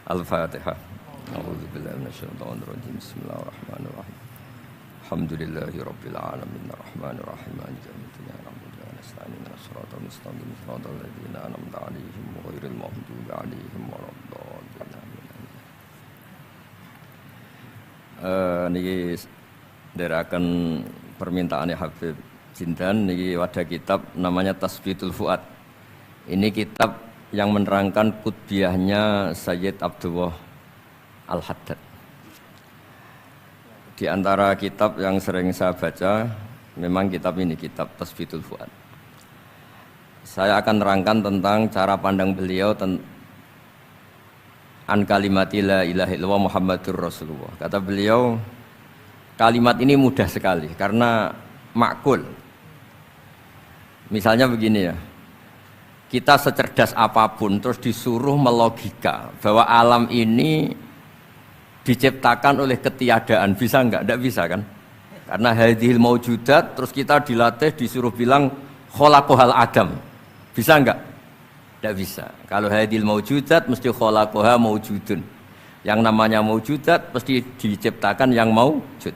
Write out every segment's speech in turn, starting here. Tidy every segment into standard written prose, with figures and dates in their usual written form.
Al-Fatihah. A'udzubillahi minasyaitonirrajim. Bismillahirrahmanirrahim. Alhamdulillahirabbil alamin arrahmanir rahim maliki yaumiddin iyyaka nasta'in ihdinas siratal mustaqim siratal ladzina an'amta 'alaihim ghairil maghdubi 'alaihim waladdallin. Niki ndherekaken permintaane Habib Jindan niki wadah kitab namanya Tasbitul Fuad. Ini kitab yang menerangkan kutbiahnya Sayyid Abdullah Al-Haddad. Di antara kitab yang sering saya baca, memang kitab ini, kitab Tasbitul Fuad. Saya akan nerangkan tentang cara pandang beliau an kalimati la ilaha illallah Muhammadur Rasulullah. Kata beliau, kalimat ini mudah sekali karena makul. Misalnya begini ya, kita secerdas apapun terus disuruh melogika bahwa alam ini diciptakan oleh ketiadaan, bisa enggak? Enggak bisa kan? Karena hadhil maujudat, terus kita dilatih disuruh bilang khalaqahal adam. Bisa enggak? Enggak bisa. Kalau hadhil maujudat mesti khalaqaha maujudun. Yang namanya maujudat mesti diciptakan yang maujud.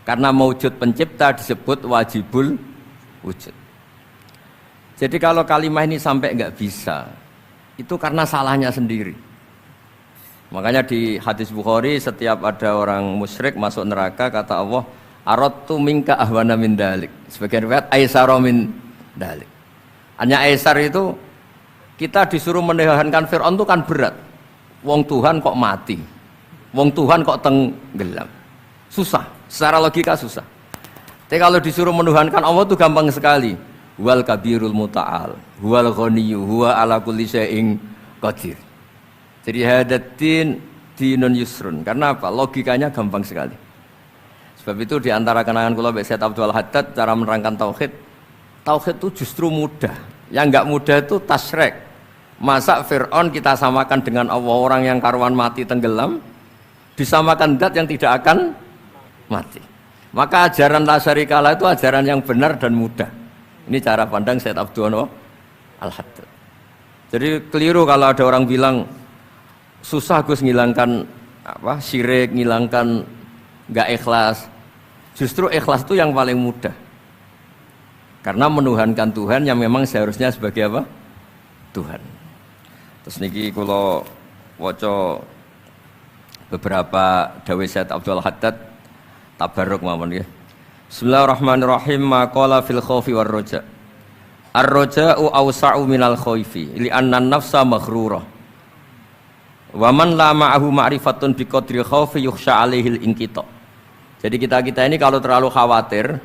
Karena maujud pencipta disebut wajibul wujud. Jadi kalau kalimah ini sampai enggak bisa, itu karena salahnya sendiri. Makanya di hadis Bukhari setiap ada orang musyrik masuk neraka kata Allah, aradtu minka ahwana min dalik. Sebagian riwayat aisara min dalik. Hanya aisar itu kita disuruh menahankan Fir'aun itu kan berat. Wong Tuhan kok mati. Wong Tuhan kok tenggelam. Susah, secara logika susah. Tapi kalau disuruh menuhankan Allah itu gampang sekali. Huwal kabirul muta'al, huwal ghaniyyu, huwa ala kulli syai'in qadir. Jadi hadatin dinun yusrun. Karena apa? Logikanya gampang sekali. Sebab itu di antara kenangan kula Mbak Sayyid Abdul Haddad cara menerangkan tauhid. Tauhid itu justru mudah. Yang enggak mudah itu tasyrik. Masa Fir'aun kita samakan dengan Allah, orang yang karuan mati tenggelam disamakan zat yang tidak akan mati. Maka ajaran la syarikalah itu ajaran yang benar dan mudah. Ini cara pandang Sayyid Abdullah Al-Haddad. Jadi keliru kalau ada orang bilang susah Gus ngilangkan syirik, ngilangkan enggak ikhlas. Justru ikhlas itu yang paling mudah. Karena menuhankan Tuhan yang memang seharusnya sebagai apa? Tuhan. Terus niki kula waca beberapa dawuh Sayyid Abdul Haddad tabarruk mawon nggih. Bismillahirrahmanirrahim. Maqala fil khaufi war raja. Ar-raja'u awsa'u minal khaufi li'anna an-nafsa maghrurah. Wa man la ma'ahu ma'rifatun bi qadri khaufi yukhsha 'alaihil inqita. Jadi kita ini kalau terlalu khawatir,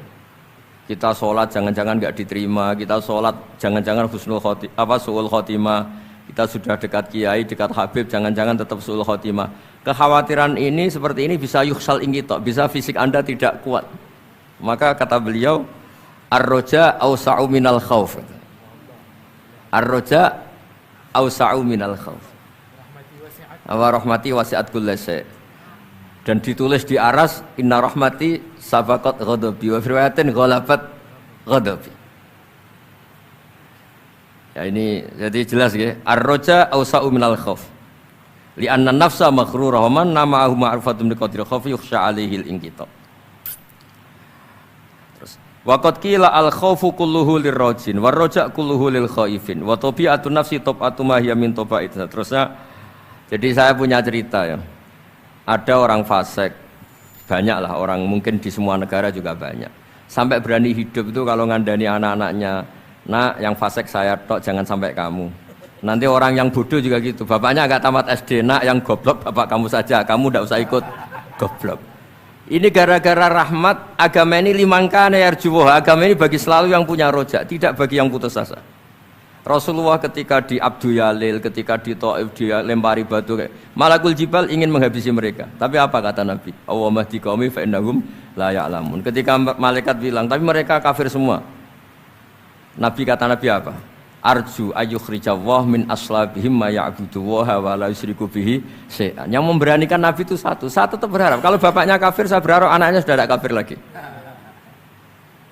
kita sholat jangan-jangan enggak diterima, kita sholat jangan-jangan husnul khotimah, suul khotimah, kita sudah dekat kiai, dekat habib, jangan-jangan tetap suul khotimah. Kekhawatiran ini seperti ini bisa yukhsal inqita, bisa fisik Anda tidak kuat. Maka kata beliau, ar-raja awsa'u minal khauf. Ar-raja awsa'u minal khauf. Wa rahmati wasi'at kulli syai'. Dan ditulis di aras, inna rahmati sabaqat ghadabi wa riwayatin ghalabat ghadabi. Ya ini jadi jelas ya. Ar-raja awsa'u minal khauf. Li'anna nafsa maghrurah wa man nama'ahu ma'rifatun bi qadri khaufi yukhsha 'alaihil inqita. Waqad qila al-khaufu kulluhu lirrajin war raja' kulluhu lil khaifin wa tabi'atun nafsi tab'atu ma hiya min taba'it. Terusnya jadi saya punya cerita ya. Ada orang fasik, banyaklah orang, mungkin di semua negara juga banyak. Sampai berani hidup itu kalau ngandani anak-anaknya, "Nak, yang fasik saya tok, jangan sampai kamu." Nanti orang yang bodoh juga gitu. Bapaknya enggak tamat SD, "Nak, yang goblok bapak kamu saja, kamu enggak usah ikut goblok." Ini gara-gara rahmat agama ini limangkana yarjuwah. Agama ini bagi selalu yang punya rojak, tidak bagi yang putus asa. Rasulullah ketika di Abdul Yalil, ketika di Taif dia lempari batu, Malakul Jibal ingin menghabisi mereka. Tapi apa kata Nabi? Allahumma hdi qaumi fa innahum la ya'lamun. Ketika malaikat bilang, tapi mereka kafir semua. Nabi kata Nabi apa? Arju ayyukhrijawah min aslabihim ma ya'budu wa la yusyriku bihi syai'an. Yang memberanikan Nabi itu satu. Saya tetap berharap kalau bapaknya kafir, saya berharap anaknya sudah tidak kafir lagi.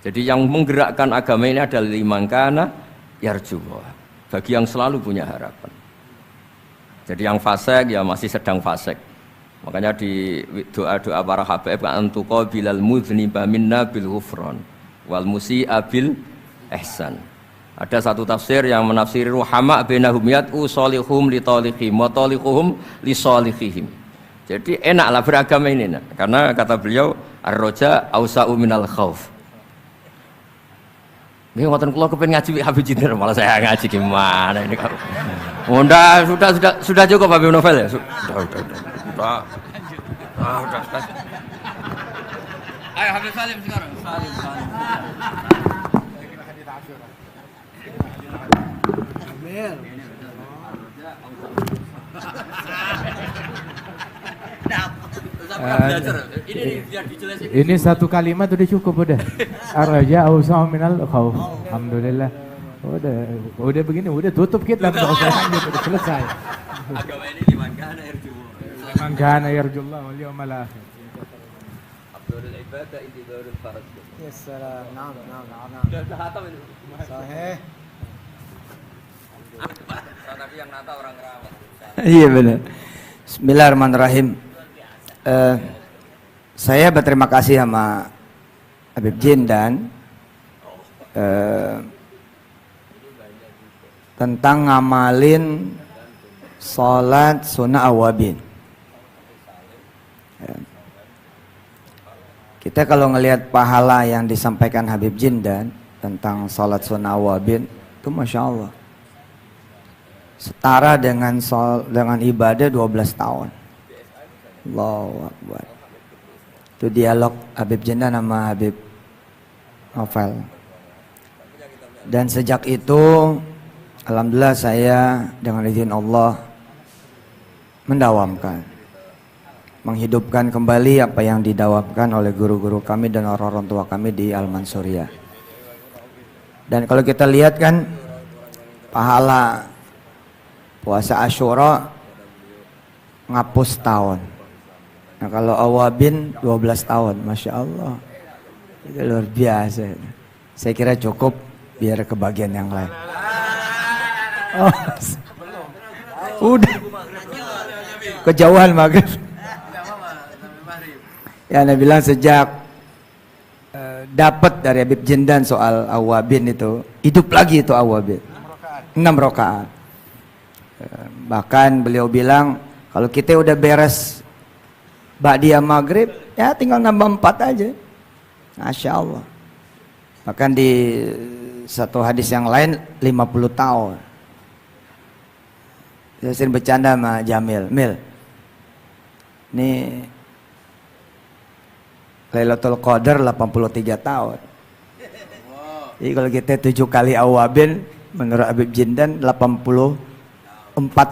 Jadi yang menggerakkan agama ini adalah limangkana yarjuwah, bagi yang selalu punya harapan. Jadi yang fasik ya masih sedang fasik. Makanya di doa-doa para habaib antuqa bilal mudhniba minna bil ghufran wal musi'a bil ihsan. Ada satu tafsir yang menafsiri ruhama bainahum yat'u salihum li taliqihim wa taliquhum li salihihim. Jadi enaklah beragama ini nah. Karena kata beliau ar-raja ausa'u minal khauf. Ini ngoten kula kepen ngaji Habib Jinder malah saya ngaji gimana ini kalau. Sudah cukup Habib Novel ya? Sudah. Ayo Habib Salim sekarang. Salim. Ini satu kalimat udah cukup udah. Ar-raja awsa'u minal khauf. Alhamdulillah. Udah begini, udah tutup kita, enggak usah lanjut, udah selesai. Agama ini liman kana yarjullah wal yawmal akhir. Abdul ibadah intidharul farad. Yes, naam. Sudah khatam ini. Sahih. Tapi yang nata orang Kerawang. Iya benar. Bismillahirrahmanirrahim. Saya berterima kasih sama Habib Jindan tentang ngamalin sholat sunnah awabin. Kita kalau ngelihat pahala yang disampaikan Habib Jindan tentang sholat sunnah awabin itu Masya Allah setara dengan ibadah 12 tahun. Allahu Akbar. Itu dialog Habib Jindan sama Habib Novel. Dan sejak itu alhamdulillah saya dengan izin Allah menghidupkan kembali apa yang didawamkan oleh guru-guru kami dan orang-orang tua kami di Al-Mansuriyah. Dan kalau kita lihat kan pahala puasa Asyura ngapus tahun. Nah kalau awabin 12 tahun, Masya Allah, itu luar biasa. Saya kira cukup biar ke bagian yang lain. Oh, udah kejauhan maghrib. Ya Anda bilang sejak dapat dari Habib Jindan soal awabin itu hidup lagi itu awabin 6 rakaat. Bahkan beliau bilang kalau kita udah beres ba'diyah maghrib ya tinggal nambah 4 aja. Masya Allah. Bahkan di satu hadis yang lain 50 tahun. Saya sering bercanda sama Jamil, Mil, ini Lailatul Qadar 83 tahun. Jadi kalau kita 7 kali awabin menurut Habib Jindan 84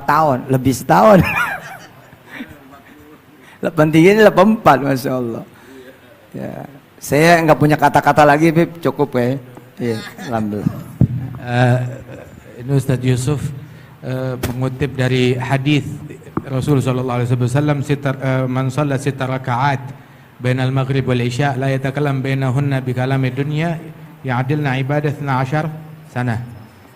tahun, lebih setahun. 83 ini 84, Masya Allah. Ya, saya nggak punya kata-kata lagi, Bib, cukup ya. Iya, alhamdulillah. Ini Ustadz Yusuf mengutip dari hadis Rasul sallallahu alaihi wasallam, man shalla 6 rakaat bainal maghrib wal isya la yatakallam bainahunna bi kalami dunya ya'dilna ibadah 12 sana.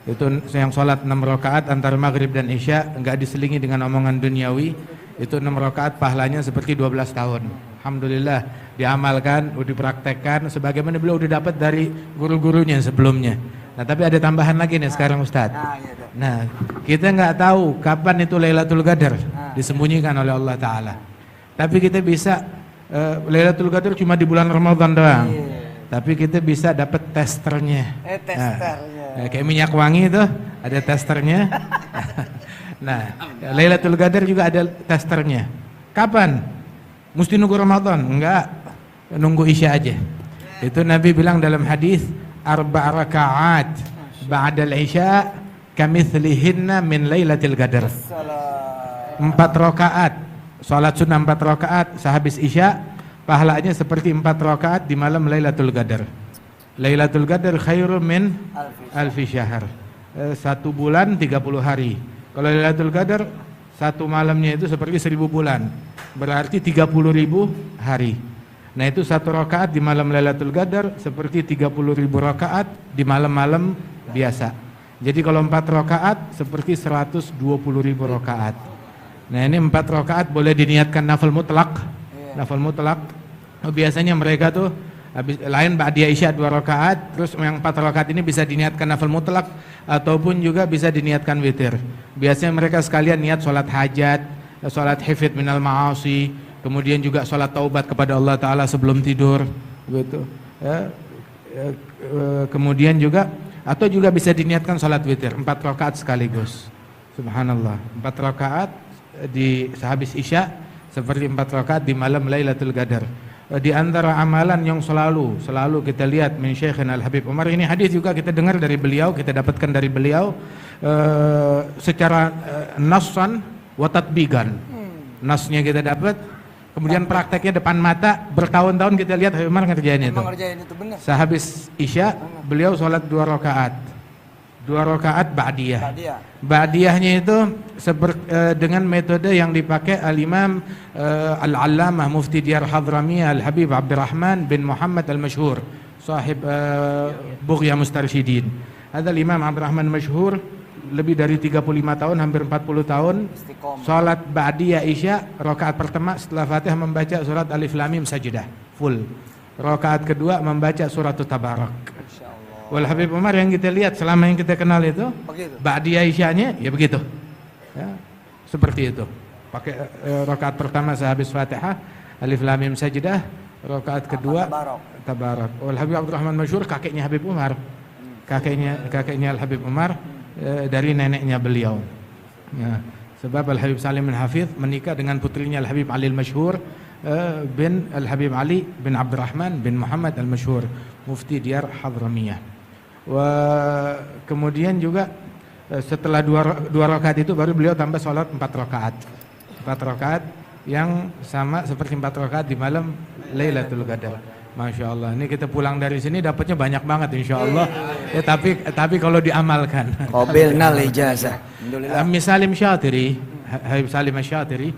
Itu yang salat 6 rakaat antara maghrib dan isya enggak diselingi dengan omongan duniawi, itu 6 rakaat pahalanya seperti 12 tahun. Alhamdulillah diamalkan, dipraktekkan sebagaimana beliau udah dapat dari guru-gurunya sebelumnya. Nah, tapi ada tambahan lagi nih sekarang Ustadz. Nah, kita nggak tahu kapan itu Lailatul Qadar disembunyikan oleh Allah Ta'ala. Tapi kita bisa Lailatul Qadar cuma di bulan Ramadan doang. Tapi kita bisa dapat testernya. Nah, kayak minyak wangi itu ada testernya. Nah, Lailatul Qadar juga ada testernya. Kapan? Mesti nunggu Ramadan? Enggak, nunggu Isya aja. Itu Nabi bilang dalam hadis, 4 rakaat ba'dal Isya kamithlihinna min Lailatul Qadar. 4 rakaat, salat sunnah 4 rakaat sehabis Isya, pahalanya seperti 4 rakaat di malam Lailatul Qadar. Lailatul Qadar khairun min alfi syahr. 1 bulan 30 hari. Kalau Lailatul Qadar 1 malamnya itu seperti 1000 bulan. Berarti 30.000 hari. Nah itu 1 rakaat di malam Lailatul Qadar seperti 30.000 rakaat di malam-malam biasa. Jadi kalau 4 rakaat seperti 120.000 rakaat. Nah ini 4 rakaat boleh diniatkan nafil mutlak. Nafil mutlak. Biasanya mereka tuh habis lain ba'diyah isya 2 rakaat, terus yang 4 rakaat ini bisa diniatkan nafil mutlak ataupun juga bisa diniatkan witir. Biasanya mereka sekalian niat sholat hajat, sholat hifid minal ma'asi, kemudian juga sholat taubat kepada Allah Ta'ala sebelum tidur, gitu. Kemudian juga atau juga bisa diniatkan sholat witir 4 rakaat sekaligus. Subhanallah, 4 rakaat di sehabis isya, seperti 4 rakaat di malam Lailatul Qadar. Di antara amalan yang selalu kita lihat min Syekhina Al-Habib Umar, ini hadis juga kita dengar dari beliau, kita dapatkan dari beliau secara nassan wa tatbiqan. Nasnya kita dapat, kemudian prakteknya depan mata, bertahun-tahun kita lihat Habib Umar ngerjain itu. benar. Sehabis isya beliau sholat 2 rakaat. 2 rakaat ba'diyah. Ba'diyahnya itu dengan metode yang dipakai al-Imam Al-Allamah Mufti Diyar Hadramiyah Al-Habib Abdurrahman bin Muhammad Al-Mashhur, sahib Bughya Mustarsyidin. Ada Imam Abdurrahman Mashhur, lebih dari 35 tahun, hampir 40 tahun. Salat ba'diyah isya, rakaat pertama setelah Fatihah membaca surat Alif Lam Mim Sajdah full. Rakaat kedua membaca surat Tabarak. Wal Habib Umar yang kita lihat selama yang kita kenal itu ba'diyah isyanya ya begitu. Ya, seperti itu. Pakai rakaat pertama sehabis Fatihah Alif Lam Mim Sajdah, rakaat kedua Tabarak. Wal Habib Abdurrahman Mashhur kakeknya Habib Umar. Kakeknya Al Habib Umar dari neneknya beliau. Ya, sebab Al Habib Salim bin Hafidh menikah dengan putrinya Al Habib Ali Al-Mashhur bin Al Habib Ali bin Abdurrahman bin Muhammad Al-Mashhur, Mufti Diyar Hadramiyah. Kemudian juga setelah dua rakaat itu baru beliau tambah sholat 4 rakaat. 4 rakaat yang sama seperti 4 rakaat di malam Lailatul Qadar. Masya Allah, ini kita pulang dari sini dapatnya banyak banget insya Allah. Ya, tapi kalau diamalkan. Qabilna ijazah. Salim Syatiri, Habib Salim Syatiri,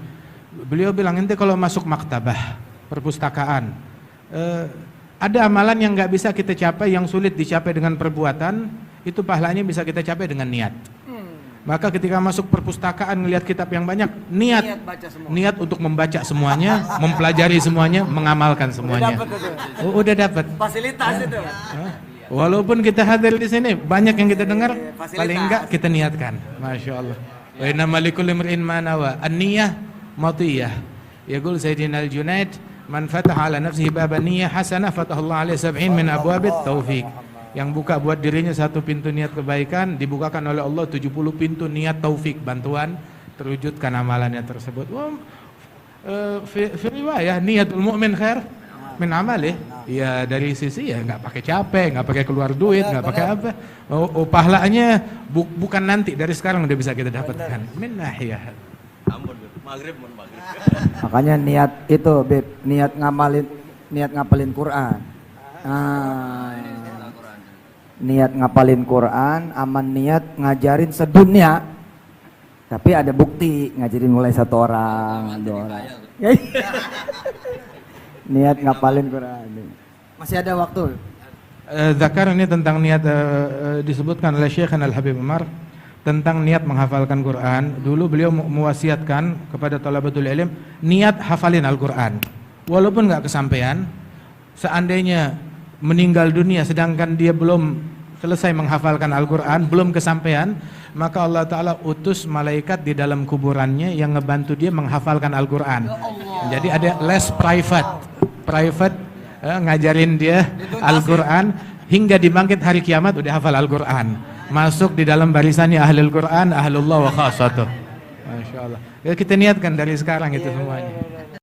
beliau bilang ente kalau masuk maktabah, perpustakaan, ada amalan yang nggak bisa kita capai, yang sulit dicapai dengan perbuatan, itu pahalanya bisa kita capai dengan niat. Maka ketika masuk perpustakaan ngelihat kitab yang banyak, niat untuk membaca semuanya, mempelajari semuanya, mengamalkan semuanya. Udah dapat. Fasilitas itu. Walaupun kita hadir di sini, banyak yang kita dengar, paling enggak kita niatkan. Masya Allah. Wa innamal likulli imrin ma nawa. An-niyah matiyah. Yaqul Sayyidina Al-Junaid, man fataha ala nafsihi baban niyyah hasanah fatahallahu alaihi 70 min abwabit taufiq. Yang buka buat dirinya satu pintu niat kebaikan, dibukakan oleh Allah 70 pintu niat taufik, bantuan terwujudkan amalannya tersebut. Fi riwayah niatul mu'min khair min amalih. Ya dari sisi ya nggak pakai capek, nggak pakai keluar duit, nggak pakai apa. Pahalanya bukan nanti, dari sekarang udah bisa kita dapatkan. Min nahiyah. Maghrib. Makanya niat itu, Beb, niat ngapalin Quran. Niat ngapalin Quran, aman niat ngajarin sedunia. Tapi ada bukti ngajarin mulai 1 orang, 2 orang. Niat ngapalin Quran. Masih ada waktu. Zakar ini tentang niat disebutkan oleh Syekh Al-Habib Umar tentang niat menghafalkan Quran. Dulu beliau mewasiatkan kepada thalabatul ilm niat hafalin Al-Quran. Walaupun nggak kesampaian, seandainya meninggal dunia sedangkan dia belum selesai menghafalkan Al-Quran, belum kesampaian, maka Allah Ta'ala utus malaikat di dalam kuburannya yang ngebantu dia menghafalkan Al-Quran. Jadi ada les private ngajarin dia Al-Quran hingga dibangkit hari kiamat udah hafal Al-Quran, masuk di dalam barisannya ahlul Quran, ahlullah wa khasatuh. Masya Allah. Ya, kita niatkan dari sekarang itu semuanya.